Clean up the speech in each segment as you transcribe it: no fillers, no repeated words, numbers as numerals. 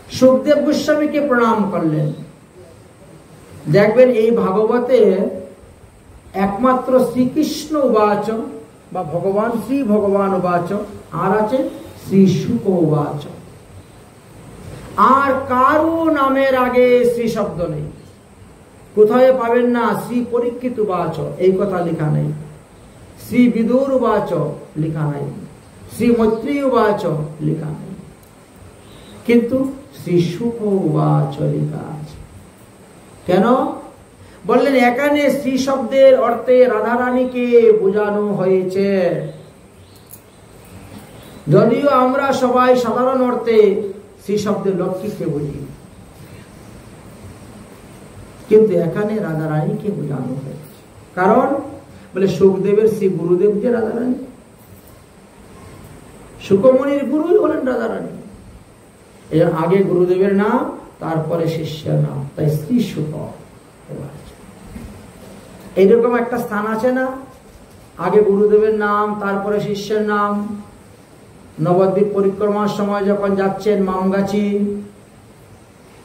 সুখদেব গোস্বামীকে প্রণাম করলেন। দেখবেন এই ভাগবতে একমাত্র শ্রীকৃষ্ণ উবাচ বা ভগবান শ্রী ভগবান উবাচ, আর আছে শ্রী শুক উবাচ। আর কারো নামের আগে শ্রী শব্দ নেই। কোথায় পাবেন না শ্রী পরীক্ষিত উবাচ, এই কথা লেখা নেই। শ্রী বিদুর উবাচ লেখা নাই, শ্রী মৈত্রী উবাচ লেখা নেই, কিন্তু শ্রী শুক উবাচ লেখা আছে। কেন বললেন? এখানে শ্রী শব্দের অর্থে রাধারানীকে বোঝানো হয়েছে। যদিও আমরা সবাই সাধারণ অর্থে শ্রী শব্দের লক্ষ্মীকে বুঝি, কিন্তু এখানে রাধারানীকে বোঝানো হয়েছে। কারণ বলে সুখদেবের শ্রী গুরুদেব যে রাধারানী, সুকমণির গুরুই হলেন রাধারানী। এর আগে গুরুদেবের নাম, তারপরে শিষ্যের নাম, তাই শ্রী শুক। এইরকম একটা স্থান আছে না, আগে গুরুদেবের নাম তারপরে শিষ্যের নাম। নবদ্বীপ পরিক্রমার সময় যখন যাচ্ছেন মামগাছি,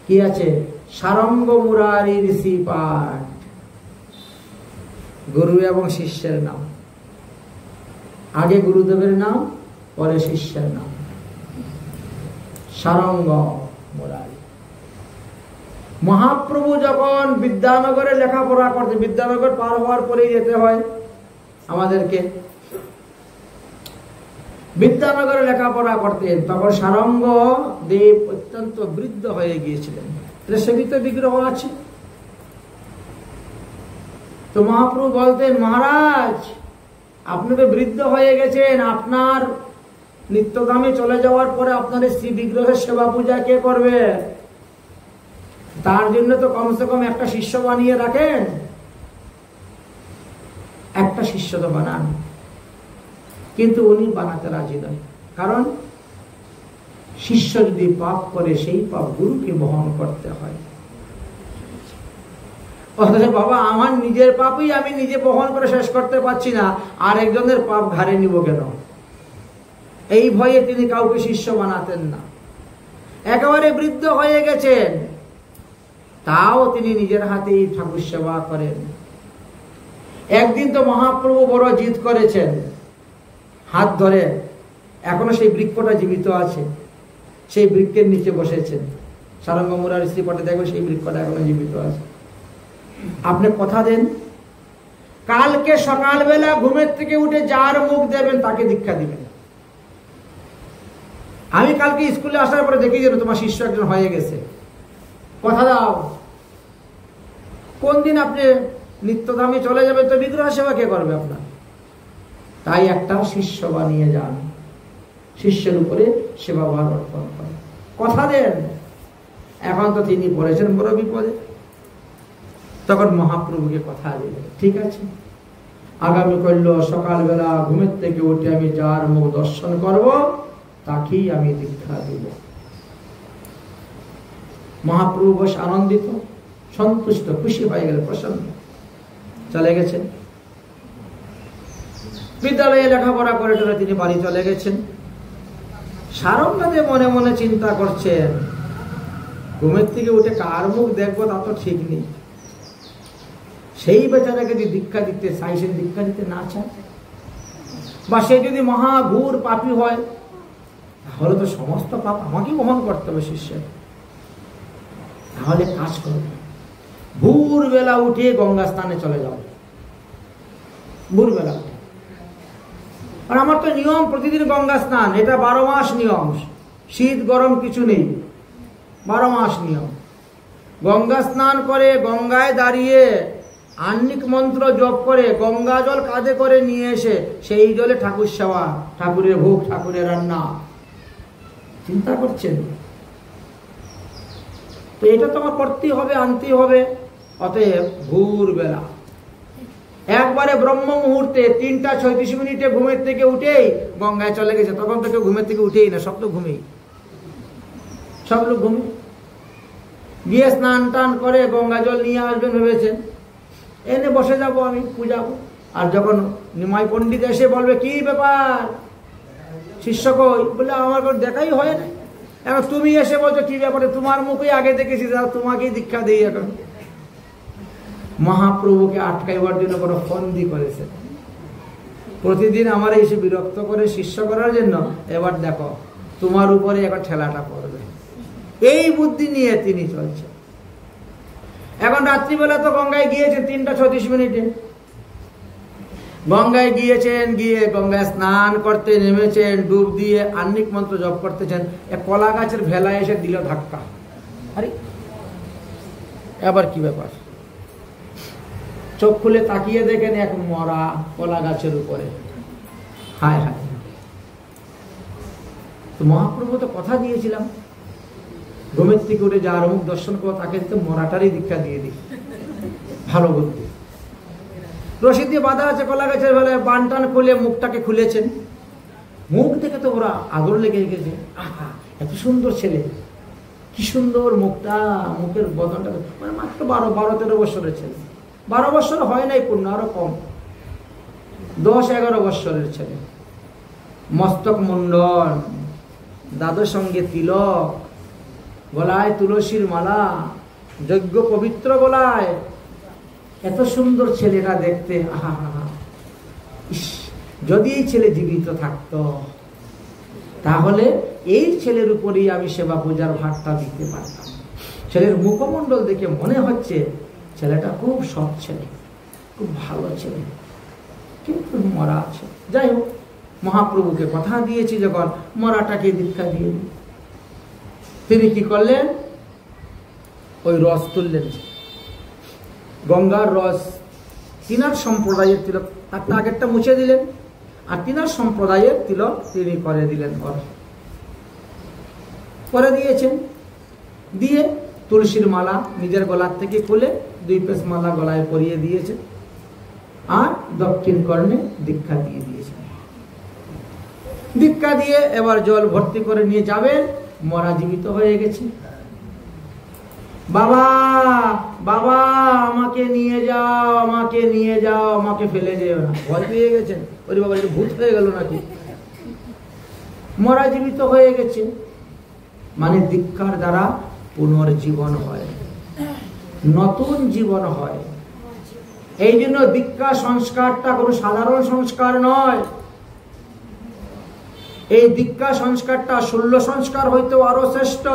কি আছে? সারঙ্গ মুরারির শ্রীপাঠ, গুরু এবং শিষ্যের নাম। আগে গুরুদেবের নাম, পরে শিষ্যের নাম, সারঙ্গ মুরারি। মহাপ্রভু যখন বিদ্যানগরে লেখাপড়া করতে, বিদ্যানগর পার হওয়ার পরেই যেতে হয় আমাদেরকে, বিদ্যানগরে লেখাপড়া করতেন, তখন সারঙ্গ দেব অত্যন্ত বৃদ্ধ হয়ে গিয়েছিলেন। সেবিত বিগ্রহ আছে। তো মহাপ্রভু বলতেন, মহারাজ আপনি তো বৃদ্ধ হয়ে গেছেন, আপনার নিত্যধামে চলে যাওয়ার পরে আপনার শ্রী বিগ্রহের সেবা পূজা কে করবে? তার জন্য তো কমসে কম একটা শিষ্য বানিয়ে রাখেন। একটা শিষ্য তো বানান, কিন্তু উনি বানাতে রাজি নয়। কারণ শিষ্য যদি পাপ করে, সেই পাপ গুরুকে বহন করতে হয়। বাবা, আমার নিজের পাপই আমি নিজে বহন করে শেষ করতে পারছি না, আর একজনের পাপ ঘাড়ে নিব কেন? এই ভয়ে তিনি কাউকে শিষ্য বানাতেন না। একেবারে বৃদ্ধ হয়ে গেছেন, তাও তিনি নিজের হাতেই ঠাকুর সেবা করেন। একদিন তো মহাপ্রভু বড় জিদ করেছেন, হাত ধরে, এখনো সেই বৃক্ষটা জীবিত আছে, সেই বৃক্ষের নিচে বসেছেন। সারঙ্গ মুরারি শ্রীপাঠে দেখবে সেই বৃক্ষটা এখনো জীবিত আছে। আপনি কথা দেন, কালকে সকালবেলা ঘুমের থেকে উঠে যার মুখ দেবেন তাকে দীক্ষা দিবেন। আমি কালকে স্কুলে আসার পরে দেখি যে তোমার শিষ্য একজন হয়ে গেছে, কথা দাও। কোন দিন আপনি নিত্যধামে চলে যাবে, তো বিগ্রহ সেবা কে করবে আপনার? তাই একটা শিষ্য বানিয়ে যান, শিষ্যের উপরে সেবা ভার অর্পণ করেন, কথা দেন। এখন তো তিনি পড়েছেন বড় বিপদে, তখন মহাপ্রভুকে কথা দিলেন, ঠিক আছে আগামী করল সকালবেলা ঘুমের থেকে উঠে আমি যার মুখ দর্শন করব তাকেই আমি দীক্ষা দিব। মহাপ্রভু বেশ আনন্দিত, সন্তুষ্ট, খুশি হয়ে গেল, প্রসন্ন। চলে গেছেন বিদ্যালয়ে লেখাপড়া করে তিনি বাড়ি চলে গেছেন। সারঙ্গদেব মনে মনে চিন্তা করছেন, ঘুমের থেকে উঠে কার মুখ দেখবো তা তো ঠিক নেই। সেই বেচারাকে যদি দীক্ষা দিতে চাই, সে দীক্ষা দিতে না চায়, বা সে যদি মহাঘোর পাপী হয়, তাহলে তো সমস্ত পাপ আমাকে বহন করতে হবে শিষ্যের। তাহলে কাজ করবে, ভোরবেলা উঠে গঙ্গা স্নানে চলে যাও, ভোরবেলা উঠে। আর আমার তো নিয়ম প্রতিদিন গঙ্গা স্নান, এটা 12 মাস নিয়ম, শীত গরম কিছু নেই, 12 মাস নিয়ম। গঙ্গা স্নান করে গঙ্গায় দাঁড়িয়ে আহ্নিক মন্ত্র জপ করে গঙ্গা জল কাঁধে করে নিয়ে এসে সেই জলে ঠাকুর সেবা, ঠাকুরের ভোগ, ঠাকুরের রান্না। চিন্তা করছেন? তো এটা তো আমার করতেই হবে, আনতেই হবে। অতএব ভোরবেলা একবারে ব্রহ্ম মুহূর্তে 3টা 36 ঘুমের থেকে উঠেই গঙ্গায় চলে গেছে। তখন থেকে ঘুমের থেকে উঠেই না, সব তো ঘুমেই, সব লোক ঘুমে। গিয়ে স্নান টান করে গঙ্গা জল নিয়ে আসবেন ভেবেছেন, এনে বসে যাব আমি পূজাবো। আর যখন নিমাই পণ্ডিত এসে বলবে কি ব্যাপার শিষ্য কই, বলে আমার দেখাই হয় না, এখন তুমি এসে বলছো কি ব্যাপারে, তোমার মুখেই আগে দেখেছি, তোমাকেই দীক্ষা দিই। এখন মহাপ্রভুকে আটকাইবার জন্য কোনো ফন্দি করেছে, প্রতিদিন আমার এসে বিরক্ত করে শিষ্য করার জন্য। এবার দেখো তোমার উপরে এখন ঠেলাটা পড়বে, এই বুদ্ধি নিয়ে তিনি চলছে। এখন রাত্রিবেলা তো গঙ্গায় গিয়েছেন 3:36 গঙ্গায় গিয়েছেন, গিয়ে গঙ্গায় স্নান করতে নেমেছেন, ডুব দিয়ে আহ্নিক মন্ত্র জপ করতেছেন। এক কলা গাছের ভেলা এসে দিল ধাক্কা। আরে এবার কি ব্যাপার, চোখ খুলে তাকিয়ে দেখেন এক মরা কলা গাছের উপরে। হায় হায়, তো মহাপ্রভু তো কথা দিয়েছিলাম ঘুমের থেকে উঠে যার মুখ দর্শন করো তাকে তো মরাটারই দীক্ষা দিয়ে দিই। ভালো বুদ্ধি। রশি দিয়ে বাঁধা আছে কলা গাছের বেলায়, বান টান খুলে মুখটাকে খুলেছেন। মুখ থেকে তো ওরা আদর লেগে গেছে। আহা, এত সুন্দর ছেলে, কি সুন্দর মুখটা, মুখের বদনটা, মানে মাত্র 12-13 বছরের ছেলে। 12 বছর হয় নাই পূর্ণ, আরো কম, 10-11 বছরের ছেলে। মস্তক মুন্ডন, দাদুর সঙ্গে তিলক, গলায় তুলসীর মালা, যজ্ঞ পবিত্র গলায়। এত সুন্দর ছেলেটা দেখতে, আহা হা, যদি এই ছেলে জীবিত থাকতো তাহলে এই ছেলের উপরেই আমি সেবা পূজার ভারটা দিতে পারতাম। ছেলের মুখমণ্ডল দেখে মনে হচ্ছে ছেলেটা খুব সৎ ছেলে, খুব ভালো ছেলে, কিন্তু মরা আছে। যাই হোক, মহাপ্রভুকে কথা দিয়েছি যখন, মরাটাকে দীক্ষা দিয়ে দিই। তিনি কি করলেন, ওই রস তুললেন, গঙ্গার রস, তিনার সম্প্রদায়ের তিলক, তারটা আগেরটা মুছে দিলেন, আর তিনার সম্প্রদায়ের তিলক তিনি করে দিলেন, করে দিয়েছেন। দিয়ে তুলসীর মালা নিজের গলার থেকে খুলে 2 পেশ মালা গলায় পরিয়ে দিয়েছেন, আর দক্ষিণ কর্ণে দীক্ষা দিয়ে দিয়েছেন। দীক্ষা দিয়ে এবার জল ভর্তি করে নিয়ে যাবেন, মরা জীবিত হয়ে গেছে। বাবা বাবা আমাকে নিয়ে যাও, আমাকে নিয়ে যাও, আমাকে ফেলে যেও না। ভয় পেয়ে গেছেন, ওরে বাবা এটা ভূত হয়ে গেল নাকি। মরা জীবিত হয়ে গেছে, মানে দীক্ষার দ্বারা পুনর্জীবন হয়, নতুন জীবন হয়। এই জন্য দীক্ষা সংস্কারটা কোনো সাধারণ সংস্কার নয়। এই দীক্ষা সংস্কারটা 16 সংস্কার হইতেও আরো শ্রেষ্ঠ।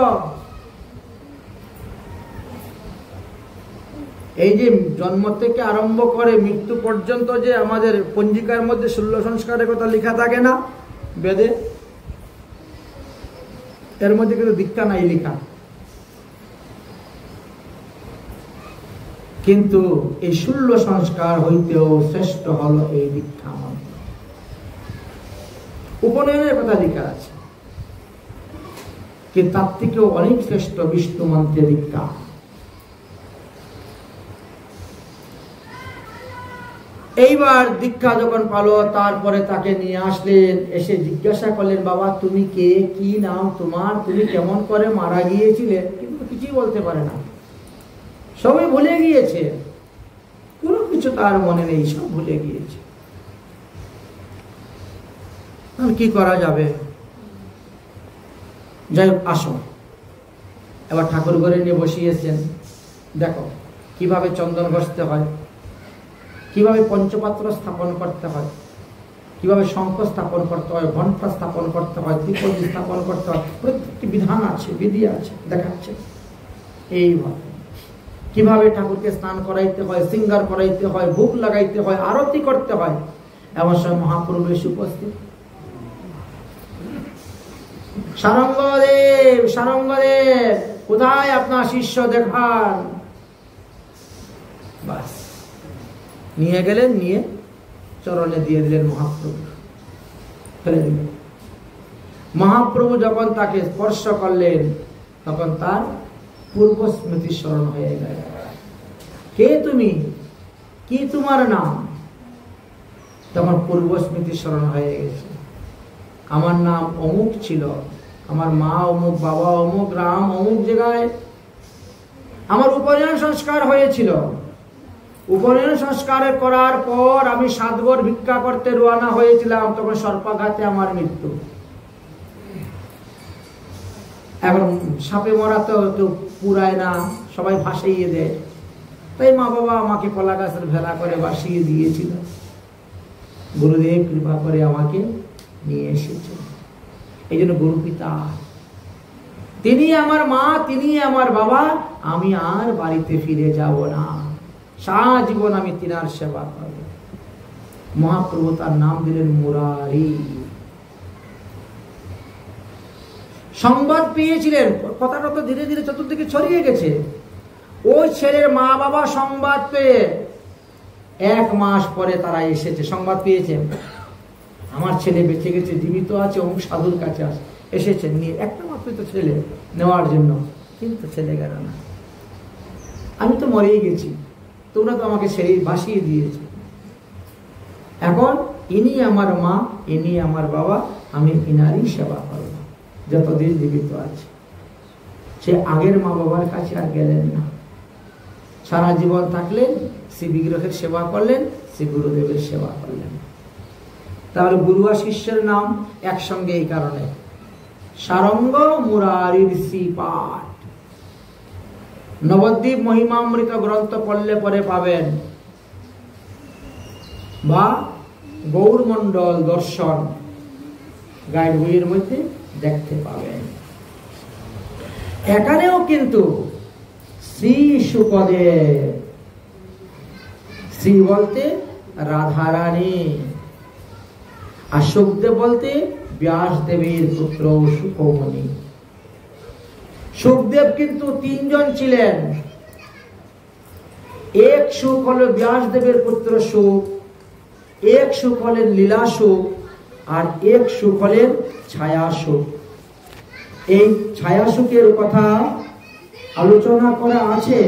এই যে জন্ম থেকে আরম্ভ করে মৃত্যু পর্যন্ত যে আমাদের পঞ্জিকার মধ্যে 16 সংস্কারের কথা লেখা থাকে না বেদে, এর মধ্যে কিন্তু দীক্ষা নাই লেখা। কিন্তু এই 16 সংস্কার হইতেও শ্রেষ্ঠ হলো এই দীক্ষা মন্ত্র। উপনয়নের কথা লেখা আছে, কিন্তু তার থেকেও অনেক শ্রেষ্ঠ বিষ্ণু মন্ত্রে দীক্ষা। এইবার দীক্ষা যখন পালো, তারপরে তাকে নিয়ে আসলেন, এসে জিজ্ঞাসা করলেন, বাবা তুমি কে, কি নাম তোমার, তুমি কেমন করে মারা গিয়েছিলে? কিন্তু কিছুই বলতে পারে না, সবাই ভুলে গিয়েছে, কোনো কিছু তার মনে নেই, সব ভুলে গিয়েছে। কি করা যাবে? যাই হোক, আসো। এবার ঠাকুর ঘরে নিয়ে বসিয়েছেন, দেখো কিভাবে চন্দন ঘষতে হয়, কিভাবে পঞ্চপাত্র স্থাপন করতে হয়, কিভাবে শঙ্খ স্থাপন করতে হয়, ঘণ্টা স্থাপন করতে হয়, দ্বিপদী স্থাপন করতে হয়, প্রত্যেকটি বিধান আছে, বিধি আছে, দেখাচ্ছে। এইভাবে কিভাবে ঠাকুরকে স্নান করাইতে হয়, শৃঙ্গার করাইতে হয়, ভোগ লাগাইতে হয়, আরতি করতে হয়। এমন সময় মহাপ্রভু এসে উপস্থিত। সারঙ্গদেব, সারঙ্গদেব, কোথায় আপনার শিষ্য দেখান? বাস নিয়ে গেলেন, নিয়ে চরণে দিয়ে দিলেন মহাপ্রভু, ফেলে দিলেন। মহাপ্রভু যখন তাকে স্পর্শ করলেন, তখন তার পূর্ব স্মৃতি স্মরণ হয়ে গেল। কে তুমি, কি তোমার নাম? তখন পূর্ব স্মৃতি স্মরণ হয়ে গেছে। আমার নাম অমুক ছিল, আমার মা অমুক, বাবা অমুক, গ্রাম অমুক জায়গায়। আমার উপনয়ন সংস্কার হয়েছিল। উপনয়ন সংস্কারের করার পর আমি 7 ঘর ভিক্ষা করতে রওনা হয়েছিলাম, তখন সর্পাঘাতে আমার মৃত্যু। এখন সাপে মরা তো কেউ পুরায় না, সবাই ভাসিয়ে দেয়। তাই মা বাবা আমাকে কলা গাছের ভেলা করে ভাসিয়ে দিয়েছিল। গুরুদেব কৃপা করে আমাকে নিয়ে এসেছে। এই জন্য গুরু পিতা, তিনি আমার মা, তিনি আমার বাবা। আমি আর বাড়িতে ফিরে যাব না, সারা জীবন আমি তিনার সেবা করব। মহাপ্রভু তার নাম দিলেন মুরারি। সংবাদ পেয়েছিলেন, কথাটা তো ধীরে ধীরে চতুর্দিকে ছড়িয়ে গেছে। ওই ছেলের মা বাবা সংবাদ পেয়ে 1 মাস পরে তারা এসেছে, সংবাদ পেয়েছেন আমার ছেলে বেঁচে গেছে, জীবিত আছে, অমুক সাধুর কাছে এসেছেন নিয়ে। একটা মাত্র তো ছেলে নেওয়ার জন্য, কিন্তু ছেলে গেল না। আমি তো মরেই গেছি, তোমরা তো আমাকে ছেড়ে ভাসিয়ে দিয়েছো। এখন ইনি আমার মা, ইনি আমার বাবা, আমি ইনারই সেবা করব যতদিন জীবিত আছে। সে আগের মা বাবার কাছে আর গেলেন না, সারা জীবন থাকলেন, শ্রী বিগ্রহের সেবা করলেন, শ্রী গুরুদেবের সেবা করলেন। তাহলে গুরু আর শিষ্যের নাম একসঙ্গে এই কারণে, সারঙ্গ মুরারির শ্রীপাঠ। নবদ্বীপ মহিমামৃত গ্রন্থ পড়লে পরে পাবেন, বা গৌরমণ্ডল দর্শন গাইড বইয়ের মধ্যে দেখতে পাবেন। এখানেও কিন্তু শ্রী সুখদেব, শ্রী বলতে রাধারানী, আর সুখদেব বলতে ব্যাসদেবের পুত্র সুখমণি। সুখদেব কিন্তু 3 জন ছিলেন। এক সুখ হল ব্যাসদেবের পুত্র সুখ, এক সুখ হলেন লীলা সুখ, আর এক সুখ হলেন ছায়া সুখ। এই ছায়া সুখের কথা আলোচনা করা আছে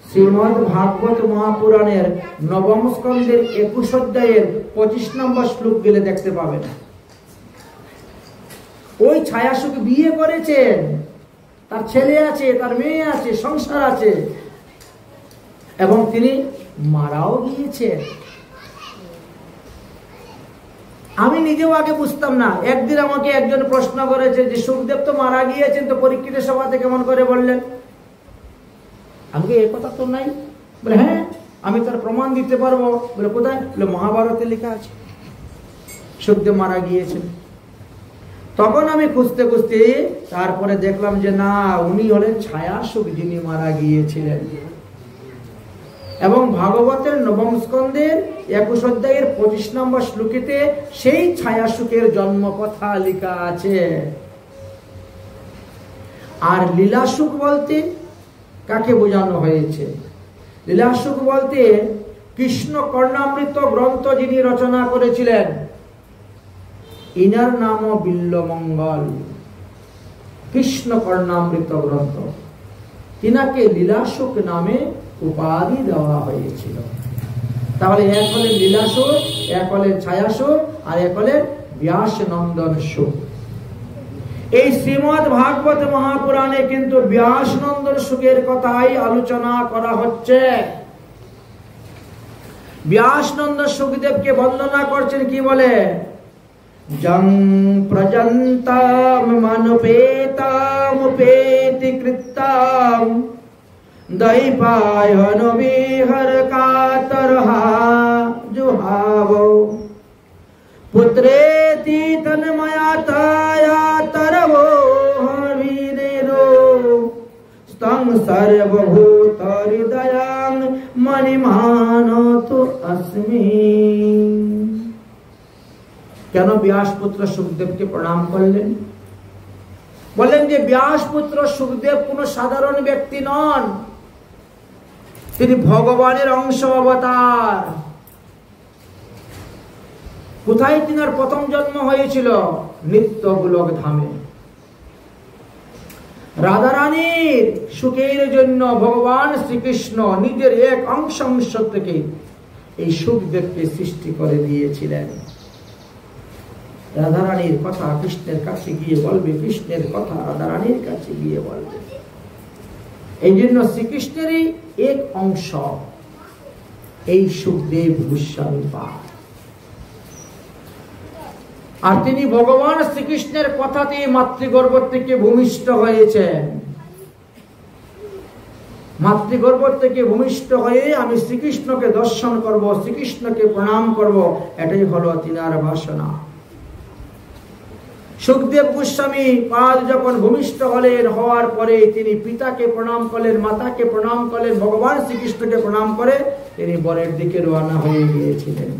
শ্রীমদ্ ভাগবত মহাপুরাণের 9ম স্কন্ধের 21 অধ্যায়ের 25 নম্বর শ্লোক গেলে দেখতে পাবেন। ওই ছায়া সুখ বিয়ে করেছেন, তার ছেলে আছে, তার মেয়ে আছে, সংসার আছে, এবং তিনি মারাও গিয়েছেন। আমি নিজেও আগে বুঝতাম না। একদিন আমাকে একজন প্রশ্ন করেছে যে সুখদেব তো মারা গিয়েছেন, তো পরীক্ষিতের সভাতে কেমন করে বললেন? আমাকে এ কথা তো নাই। বলে হ্যাঁ, আমি তার প্রমাণ দিতে পারবো। বলে কোথায়? বলে মহাভারতে লেখা আছে সুখদেব মারা গিয়েছেন। তখন আমি খুঁজতে খুঁজতে তারপরে দেখলাম যে না, উনি হলেন ছায়া সুখ, যিনি মারা গিয়েছিলেন। এবং ভাগবতের 9ম স্কন্ধের 21 অধ্যায়ের 25 নম্বর শ্লোকেতে সেই ছায়া সুখের জন্ম কথা লেখা আছে। আর লীলা সুখ বলতে কাকে বোঝানো হয়েছে? লীলা সুখ বলতে কৃষ্ণ কর্ণামৃত গ্রন্থ যিনি রচনা করেছিলেন, ইনার নামও বিল্লমঙ্গল। কৃষ্ণ কর্ণামৃত গ্রন্থ, তিনাকে লীলা সুখ নামে উপাধি দেওয়া হয়েছিল। তাহলে এক হলেন লীলা সুখ, এক হলেন ছায়া সুখ, আর এক হলেন ব্যাস নন্দন সুখ। এই শ্রীমদ্ ভাগবত মহাপুরাণে কিন্তু ব্যাস নন্দন সুখের কথাই আলোচনা করা হচ্ছে। ব্যাস নন্দন সুখদেবকে বন্দনা করছেন, কি বলে? জং প্রজন্তাম মনুপেতাম উপেতি কৃত্তাম দৈপায়ন বিহর কাতরহা জুহাবো পুত্রেতি তন্ময়াতায়া তরবো হরিদেদো স্তং সর্বভূত হৃদয়াং মণিমানতু अस्मि। কেন ব্যাসপুত্র সুখদেবকে প্রণাম করলেন? বলেন যে ব্যাসপুত্র সুখদেব কোন সাধারণ ব্যক্তি নন, তিনি ভগবানের অংশ অবতার। কোথায় তিনার প্রথম জন্ম হয়েছিল? নিত্য গোলক ধামে। রাধারানীর সুখের জন্য ভগবান শ্রীকৃষ্ণ নিজের এক অংশ থেকে এই সুখদেবকে সৃষ্টি করে দিয়েছিলেন। রাধারানীর কথা কৃষ্ণের কাছে গিয়ে বলবে, কৃষ্ণের কথা রাধারানীর কাছে গিয়ে বলবে। এই জন্য শ্রীকৃষ্ণেরই এক অংশ এই সুখদেব গোস্বামী পাঠ। আর তিনি ভগবান শ্রীকৃষ্ণের কথাতেই মাতৃগর্ভ থেকে ভূমিষ্ঠ হয়েছেন। মাতৃগর্ভ থেকে ভূমিষ্ঠ হয়ে আমি শ্রীকৃষ্ণকে দর্শন করব, শ্রীকৃষ্ণকে প্রণাম করব, এটাই হলো তিনার বাসনা। সুখদেব গোস্বামী পাদ যখন ভূমিষ্ঠ হলেন, হওয়ার পরে তিনি পিতাকে প্রণাম করলেন, মাতাকে প্রণাম করলেন, ভগবান শ্রীকৃষ্ণকে প্রণাম করে তিনি বনের দিকে রওনা হয়ে গিয়েছিলেন।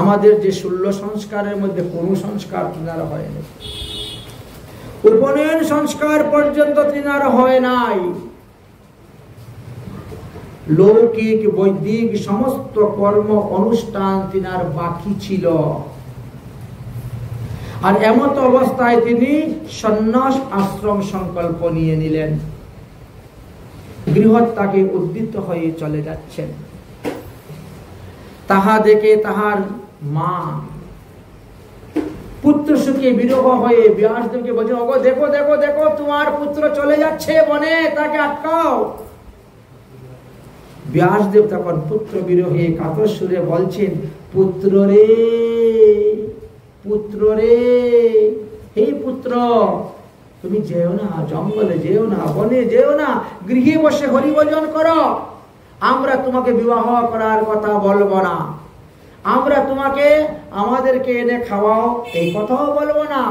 আমাদের যে 16 সংস্কারের মধ্যে কোন সংস্কার তিনার হয়নি। উপনয়ন সংস্কার পর্যন্ত তিনার হয় নাই। লৌকিক বৈদিক সমস্ত কর্ম অনুষ্ঠান তিনার বাকি ছিল। আর এমত অবস্থায় তিনি সন্ন্যাস আশ্রম সংকল্প নিয়ে নিলেন। গৃহত্যাগে উদ্যত হয়ে চলে যাচ্ছেন। তাহা দেখে তাহার মা পুত্র সুখে বিরহ হয়ে ব্যাসদেবকে বলছেন, ওগো দেখো দেখো দেখো, তোমার পুত্র চলে যাচ্ছে বনে, তাকে আটকাও। ব্যাসদেব তখন পুত্র বিরহে কাতর সুরে বলছেন, পুত্র রে, পুত্র রে, হে পুত্র, তুমি যেও না, জঙ্গলে যেও না, বনে যেও না, গৃহে বসে হরিভজন করো। আমরা তোমাকে বিবাহ করার কথা বলবো না, আমরা তোমাকে আমাদেরকে এনে খাওয়াও এই কথাও বলবো না,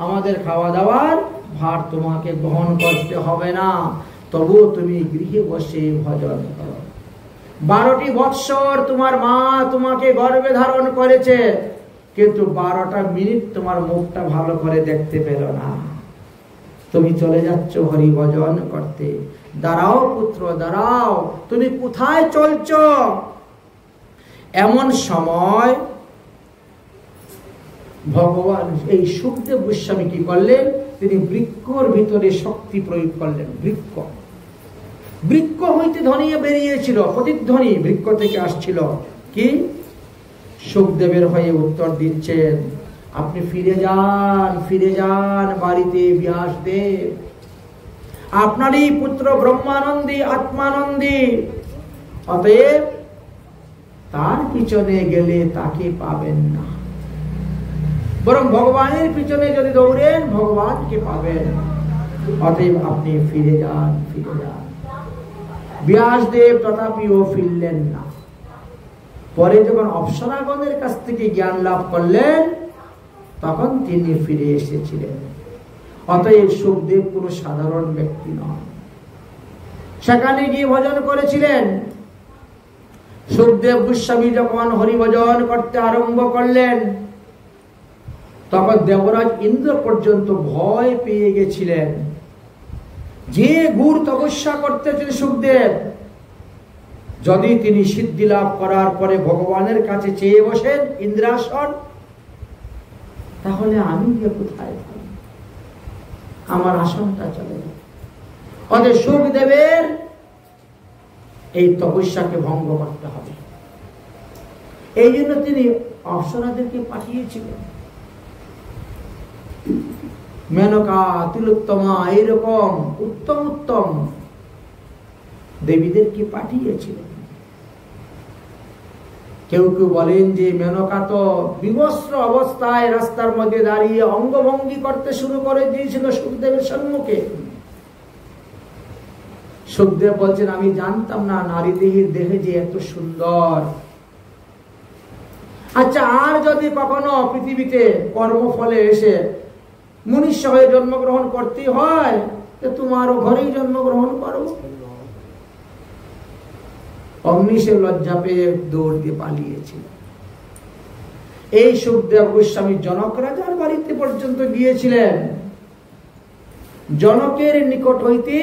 আমাদের খাওয়া দাওয়ার ভার তোমাকে গ্রহণ করতে হবে না, তবুও তুমি গৃহে বসে ভজন করো। 12টি বৎসর তোমার মা তোমাকে গর্ভে ধারণ করেছে, কিন্তু 12টা মিনিট তোমার মুখটা ভালো করে দেখতে পেল না। তুমি চলে যাচ্ছ হরিভজন করতে। দাঁড়াও পুত্র, দাঁড়াও, তুমি কোথায় চলছ? এমন সময় ভগবান এই সুখদেব গোস্বামী কি করলেন? তিনি বৃক্ষর ভিতরে শক্তি প্রয়োগ করলেন। বৃক্ষ হইতে ধ্বনি বেরিয়েছিল, প্রতিধ্বনি বৃক্ষ থেকে আসছিল। কি? সুখদেবের হয়ে উত্তর দিচ্ছেন, আপনি ফিরে যান, ফিরে যান বাড়িতে ব্যাসদেব। আপনারই পুত্র ব্রহ্মানন্দী, আত্মানন্দী। অতএব তার পিছনে গেলে তাকে পাবেন না, বরং ভগবানের পিছনে যদি দৌড়েন ভগবানকে পাবেন। অতএব আপনি ফিরে যান, ফিরে যান। ব্যাসদেব তথাপিও ফিরলেন না। পরে যখন অপ্সরাগণের কাছ থেকে জ্ঞান লাভ করলেন, তখন তিনি ফিরে এসেছিলেন। অতএব সুখদেব কোন সাধারণ ব্যক্তি নয়। সেখানে গিয়ে ভজন করেছিলেন। সুখদেব গোস্বামী যখন হরিভজন করতে আরম্ভ করলেন, তখন দেবরাজ ইন্দ্র পর্যন্ত ভয় পেয়ে গেছিলেন। যে গুর তপস্যা করতেছেন সুখদেব, যদি তিনি সিদ্ধি লাভ করার পরে ভগবানের কাছে চেয়ে বসেন ইন্দ্রাসন, তাহলে আমি গিয়ে কোথায় থাকব? আমার আসনটা চলে যাবে। অতএব সুখদেবের এই তপস্যাকে ভঙ্গ করতে হবে। এই জন্য তিনি অপ্সরাদেরকে পাঠিয়েছিলেন। মেনকা, তিলোত্তমা, এইরকম উত্তম উত্তম দেবীদেরকে পাঠিয়েছিলেন। কেউ কেউ বলেন যে মেনকা তো বিবস্ত্র অবস্থায় রাস্তার মধ্যে দাঁড়িয়ে অঙ্গভঙ্গি করতে শুরু করে দিয়েছিল সুখদেবের সম্মুখে। সুখদেব বলছেন, আমি জানতাম না নারী দেহীর দেহে যে এত সুন্দর। আচ্ছা, আর যদি কখনো পৃথিবীতে কর্মফলে এসে মনুষ্য হয়ে জন্মগ্রহণ করতে হয়, তো তোমারও ঘরেই জন্মগ্রহণ করো। অমনি সে লজ্জা পেয়ে দৌড় দিয়ে পালিয়েছিল। এই সুখদেব গোস্বামী জনক রাজার বাড়িতে পর্যন্ত গিয়েছিলেন। জনকের নিকট হইতে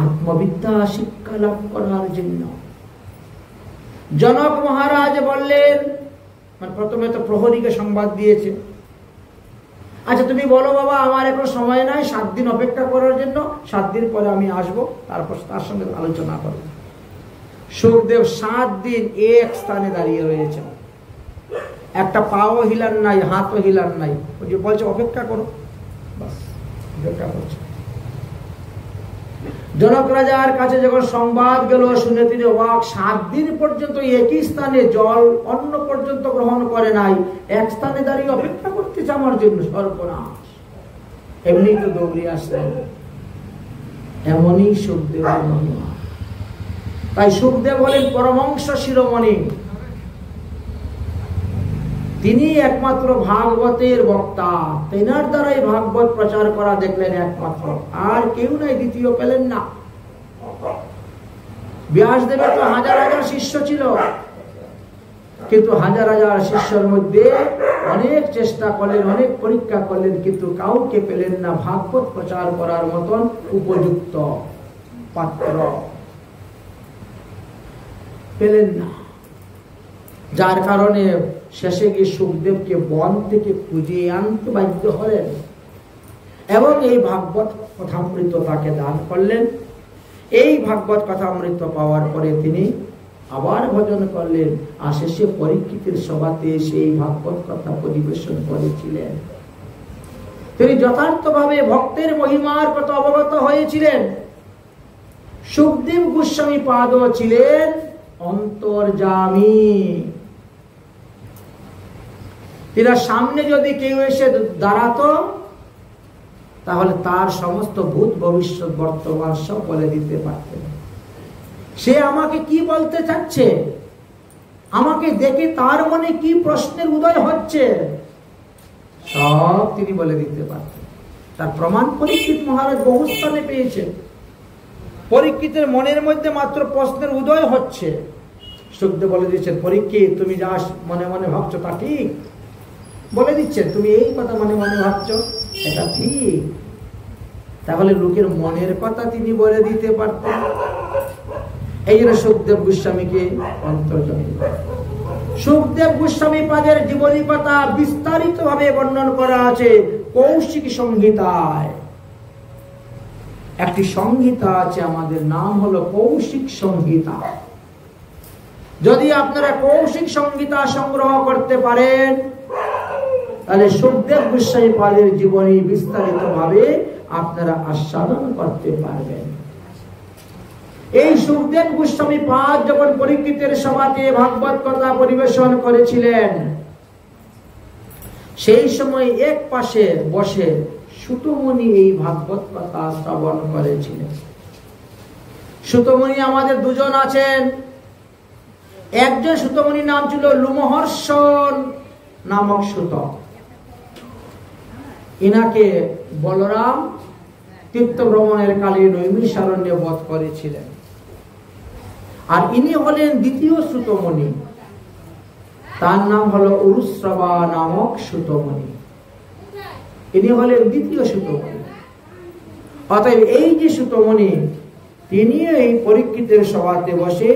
আত্মবিদ্যা শিক্ষা লাভ করার জন্য। জনক মহারাজ বললেন, প্রথমে তো প্রহরীকে সংবাদ দিয়েছে, আচ্ছা তুমি বলো বাবা, আমার এখন সময় নাই, 7 দিন অপেক্ষা করার জন্য, 7 দিন পরে আমি আসবো, তারপর তার সঙ্গে আলোচনা করবো। সুখদেব 7 দিন এক স্থানে দাঁড়িয়ে রয়েছেন, একটা পাও হিলান নাই, হাতও হিলান নাই। ওই যে বলছে অপেক্ষা করো, বাস অপেক্ষা করছে। জনক রাজার কাছে যখন সংবাদ গেল, শুনে তিনি অবাক। 7 দিন পর্যন্ত একই স্থানে জল অন্ন পর্যন্ত গ্রহণ করে নাই, এক স্থানে দাঁড়িয়ে অপেক্ষা করতেছে আমার জন্য। সর্বনাশ! এমনি তো দৌড়ে আসলেন। এমনই সুখদেবের মহিমা। তাই সুখদেব হলেন পরমহংস শিরোমণি। তিনি একমাত্র ভাগবতের বক্তা। তেনার দ্বারাই ভাগবত প্রচার করা দেখলেন একমাত্র, আর কেউ নাই, দ্বিতীয় পেলেন না। ব্যাসদেবের তো হাজার হাজার শিষ্য ছিল, কিন্তু হাজার হাজার শিষ্যের মধ্যে অনেক চেষ্টা করলেন, অনেক পরীক্ষা করলেন, কিন্তু কাউকে পেলেন না ভাগবত প্রচার করার মতন উপযুক্ত পাত্র পেলেন না। যার কারণে শেষে গিয়ে সুখদেবকে বন থেকে খুঁজে আনতে বাধ্য হলেন এবং এই ভাগবত কথামৃত তাকে দান করলেন। এই ভাগবত কথামৃত পাওয়ার পরে তিনি আবার ভজন করলেন, আর শেষে পরীক্ষিতের সভাতে সেই ভাগবত কথা পরিবেশন করেছিলেন। তিনি যথার্থভাবে ভক্তের মহিমার কথা অবগত হয়েছিলেন। সুখদেব গোস্বামী পাদ ছিলেন অন্তর্যামী। তিনার সামনে যদি কেউ এসে দাঁড়াতো, তাহলে তার সমস্ত ভূত ভবিষ্যৎ বর্তমান সব বলে দিতে পারতেন। সে আমাকে কি বলতে চাচ্ছে, আমাকে দেখে তার মনে কি প্রশ্নের উদয় হচ্ছে, সব তিনি বলে দিতে পারতেন। তার প্রমাণ পরীক্ষিত মহারাজ বহু স্থানে পেয়েছেন। পরীক্ষিতের মনের মধ্যে মাত্র প্রশ্নের উদয় হচ্ছে, সুখদেব বলে দিচ্ছেন, পরীক্ষিত তুমি যা মনে মনে ভাবছো তা ঠিক। বলে দিচ্ছেন, তুমি এই কথা মনে মনে ভাবছো, এটা ঠিক। তাহলে লোকের মনের কথা তিনি বলে দিতে পারতেন। এই জন্য সুখদেব গোস্বামীকে অন্তর্যামী। সুখদেব গোস্বামী পাদের জীবনী কথা বিস্তারিত ভাবে বর্ণন করা আছে কৌশিক সংহিতায়। একটি সংহিতা আছে, আমাদের নাম হলো কৌশিক সংহিতা। যদি আপনারা কৌশিক সংহিতা সংগ্রহ করতে পারেন, তাহলে সুখদেব গোস্বামী পাদের জীবনী বিস্তারিত ভাবে আপনারা আস্বাদন করতে পারবেন। এই সুখদেব গোস্বামী পাদ যখন পরীক্ষিতের সভাতে ভাগবত কথা পরিবেশন করেছিলেন, সেই সময় এক পাশে বসে সুতমুনি এই ভাগবত কথা শ্রবণ করেছিলেন। সুতমুনি আমাদের দুজন আছেন। একজন সুতমুনির নাম ছিল লুমহর্ষণ নামক সুত। ইনাকে বলরাম তীর্থ ভ্রমণের কালে নৈমিষারণ্যে বধ করেছিলেন। আর ইনি হলেন দ্বিতীয় সুতমুনি, তার নাম হলো উরুশ্রবা নামক সুতমুনি। ইনি হলেন দ্বিতীয় সুতমুনি। অতএব এই যে সুতমুনি, তিনি এই পরীক্ষিতের সভাতে বসে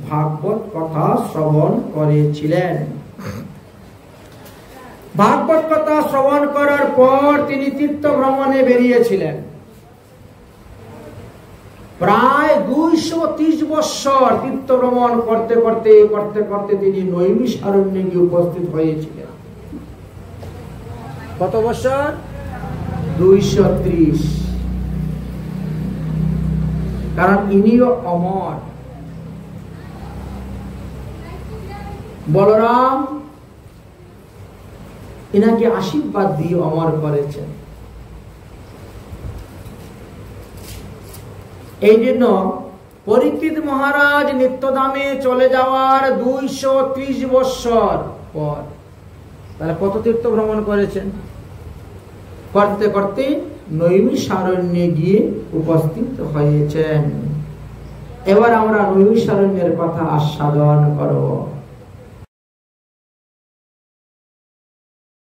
ভাগবত কথা শ্রবণ করেছিলেন। ভাগবত কথা শ্রবণ করার পর তিনি তীর্থ ভ্রমণে বেরিয়েছিলেন। প্রায় 230 বৎসর তীর্থ ভ্রমণ করতে করতে করতে করতে তিনি নৈমিষারণ্যে গিয়ে উপস্থিত হয়েছিলেন। কত বৎসর? 230। কারণ ইনিও অমর। বলরাম ইনাকে আশীর্বাদ দিয়ে অমর করেছেন। এই জন্য পরীক্ষিত মহারাজ নিত্যধামে চলে যাওয়ার 230 বৎসর পর, তাহলে কত তীর্থ ভ্রমণ করেছেন? করতে করতে নৈমিষারণ্যে গিয়ে উপস্থিত হয়েছেন। এবার আমরা নৈমিষারণ্যের কথা আস্বাদন করব।